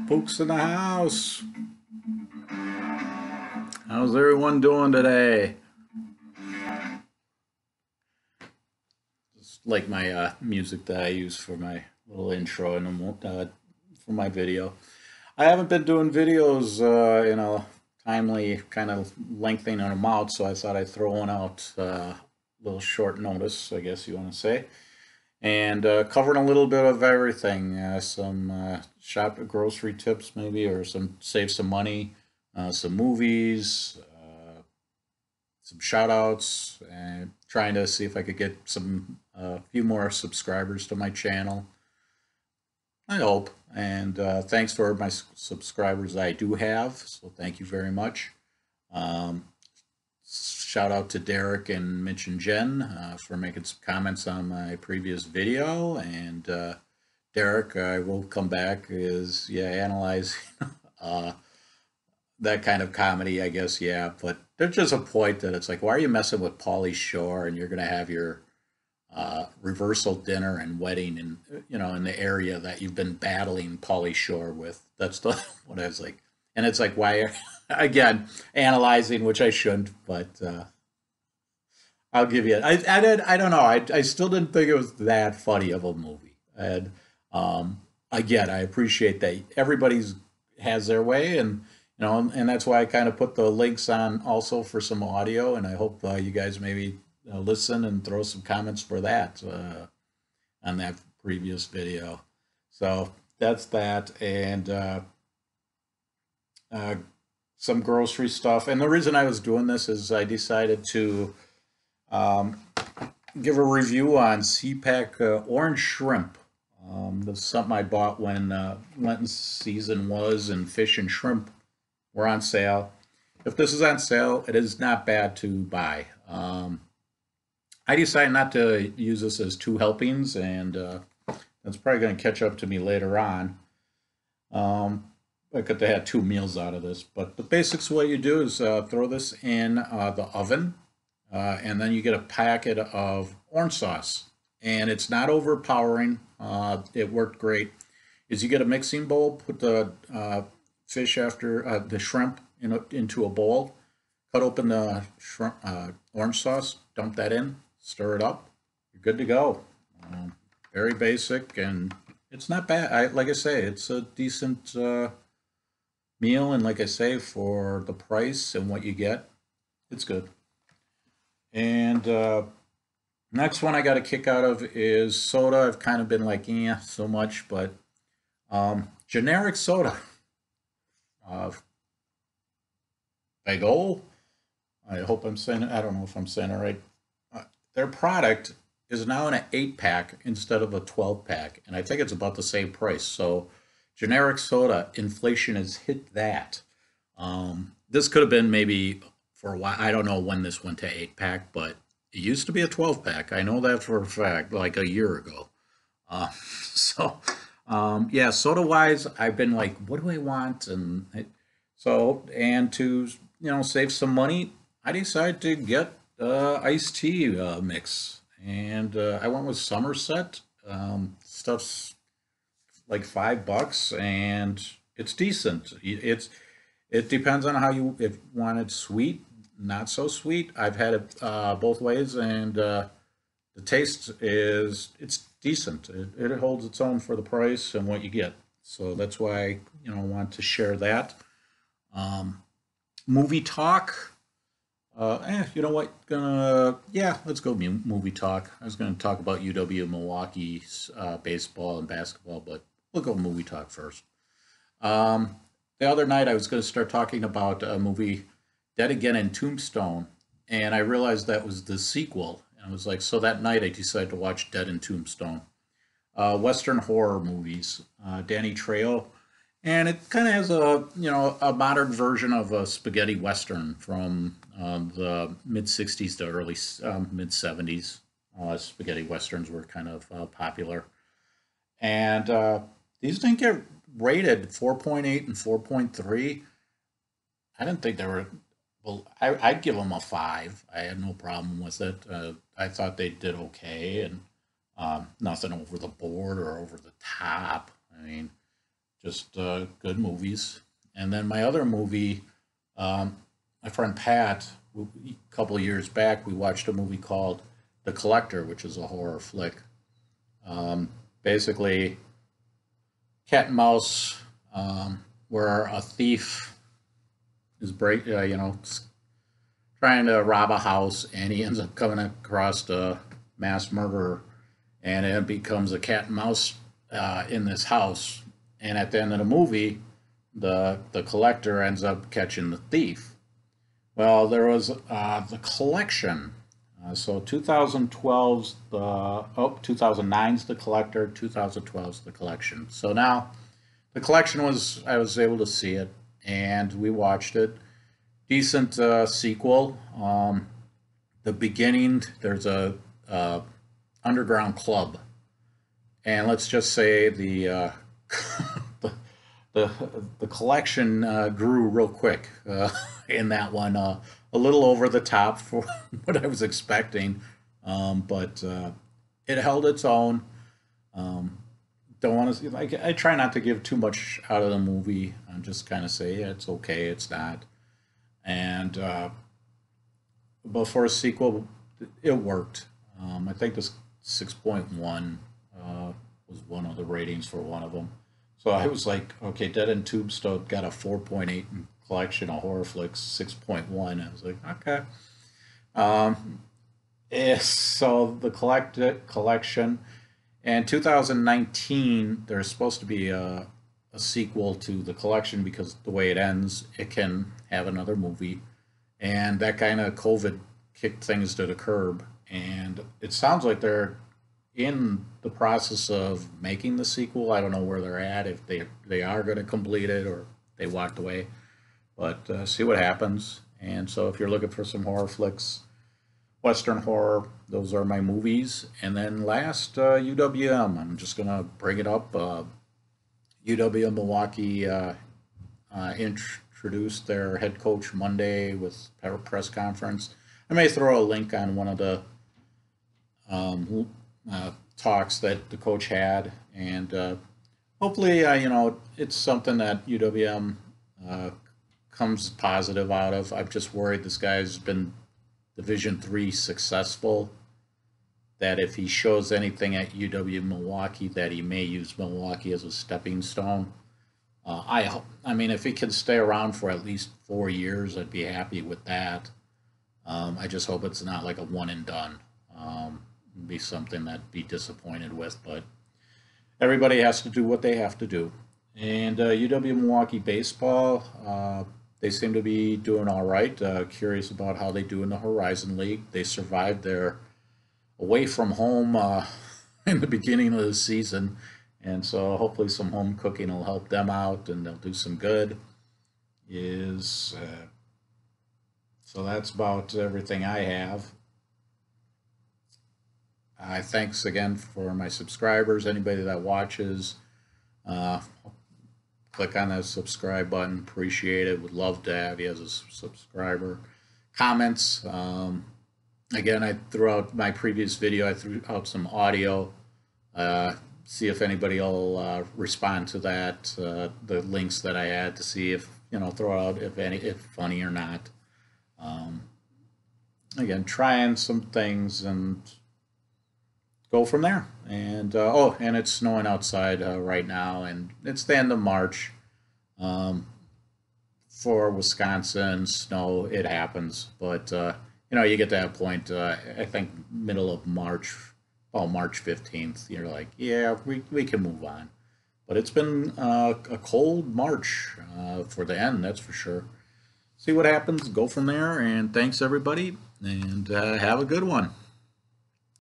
Fuchs in the house. How's everyone doing today? Just like my music that I use for my little intro and for my video. I haven't been doing videos in a timely kind of lengthening them out, so I thought I'd throw one out a little short notice, I guess you want to say. And covering a little bit of everything, some shop grocery tips maybe, or some save some money, some movies, some shout outs, and trying to see if I could get some few more subscribers to my channel. I hope. And thanks for my subscribers I do have. So thank you very much. Um, Shout out to Derek and Mitch and Jen for making some comments on my previous video. And Derek, I will come back, is analyze uh, that kind of comedy, I guess, yeah. But there's just a point that it's like, why are you messing with Pauly Shore and you're going to have your reversal dinner and wedding and in the area that you've been battling Pauly Shore with? That's the what I was like. And it's like, why again, analyzing, which I shouldn't, but I'll give you it. I don't know. I still didn't think it was that funny of a movie. And again, I appreciate that everybody's has their way, and and that's why I kind of put the links on also for some audio, and I hope you guys maybe listen and throw some comments for that on that previous video. So that's that, and uh, some grocery stuff. And the reason I was doing this is I decided to um, give a review on CPAC orange shrimp. This is something I bought when Lenten season was and fish and shrimp were on sale. If this is on sale, it is not bad to buy. I decided not to use this as two helpings, and that's probably going to catch up to me later on. I could have had two meals out of this, but the basics of what you do is throw this in the oven, and then you get a packet of orange sauce. And it's not overpowering. It worked great. Is you get a mixing bowl, put the fish after the shrimp into a bowl, cut open the shrimp, orange sauce, dump that in, stir it up. You're good to go. Very basic, and it's not bad. Like I say, it's a decent meal, and like I say, for the price and what you get, it's good. And next one I got a kick out of is soda. I've kind of been like, yeah, so much, but generic soda. Uh, Faygo, I hope I'm saying it. I don't know if I'm saying it right. Their product is now in an 8-pack instead of a 12-pack, and I think it's about the same price. So generic soda, inflation has hit that. This could have been maybe for a while. I don't know when this went to 8-pack, but it used to be a 12-pack. I know that for a fact, like a year ago. Uh, so, yeah, soda wise, I've been like, what do I want? And to save some money, I decided to get iced tea mix, and I went with Summerset. Stuff's like $5, and it's decent. It depends on how you if you want it sweet, not so sweet. I've had it both ways, and the taste it's decent. It holds its own for the price and what you get. So that's why I want to share that. Movie talk. You know what? Let's go movie talk. I was gonna talk about UW Milwaukee baseball and basketball, but we'll go movie talk first. The other night I was going to start talking about a movie, Dead Again in Tombstone, and I realized that was the sequel. And I was like, so that night I decided to watch Dead in Tombstone. Western horror movies, Danny Trejo, and it kind of has a modern version of a spaghetti western from the mid '60s to early mid '70s. Spaghetti westerns were kind of popular, and these didn't get rated 4.8 and 4.3. I didn't think they were. Well, I'd give them a 5. I had no problem with it. I thought they did okay, and nothing over the board or over the top. I mean, just good movies. And then my other movie, my friend Pat, a couple of years back, we watched a movie called The Collector, which is a horror flick. Basically, cat and mouse, where a thief is trying to rob a house, and he ends up coming across a mass murderer, and it becomes a cat and mouse in this house. And at the end of the movie, the collector ends up catching the thief. Well, there was the collection. So 2012's 2009's The Collector, 2012's The Collection. So now the collection I was able to see it, and we watched it. Decent sequel. The beginning, there's a underground club, and let's just say the the collection grew real quick in that one. A little over the top for what I was expecting, but it held its own. Don't want to like I try not to give too much out of the movie. I just kind of say yeah, it's okay, it's not. And but for a sequel, it worked. I think this 6.1 was one of the ratings for one of them. So I was like, okay, Dead End Tombstone got a 4.8 in collection of horror flicks, 6.1. I was like, okay. So the collection, and 2019, there's supposed to be a sequel to the collection because the way it ends, it can have another movie, and that kind of COVID kicked things to the curb. And it sounds like they're in the process of making the sequel. I don't know where they're at, if they are going to complete it or they walked away, but see what happens. And so if you're looking for some horror flicks, Western horror, those are my movies. And then last, UWM. I'm just going to bring it up. UWM Milwaukee introduced their head coach Monday with a press conference. I may throw a link on one of the talks that the coach had, and hopefully, it's something that UWM comes positive out of. I'm just worried this guy's been Division III successful, that if he shows anything at UW Milwaukee, that he may use Milwaukee as a stepping stone. I mean, if he can stay around for at least 4 years, I'd be happy with that. I just hope it's not like a one and done. It'd be something that I'd be disappointed with, but everybody has to do what they have to do. And UW Milwaukee Baseball, they seem to be doing all right. Curious about how they do in the Horizon League. They survived their away from home in the beginning of the season, and so hopefully some home cooking will help them out and they'll do some good. So that's about everything I have. Thanks again for my subscribers. Anybody that watches, click on that subscribe button. Appreciate it. Would love to have you as a subscriber. Comments. Again, I threw out my previous video. I threw out some audio. See if anybody will respond to that. The links that I had to see if throw out if funny or not. Again, trying some things and go from there. And and it's snowing outside right now, and it's the end of March. For Wisconsin, snow, it happens, but you get to that point. I think middle of March, about March 15th, you're like, yeah, we can move on. But it's been a cold March for the end, that's for sure. See what happens, go from there, and thanks everybody, and have a good one.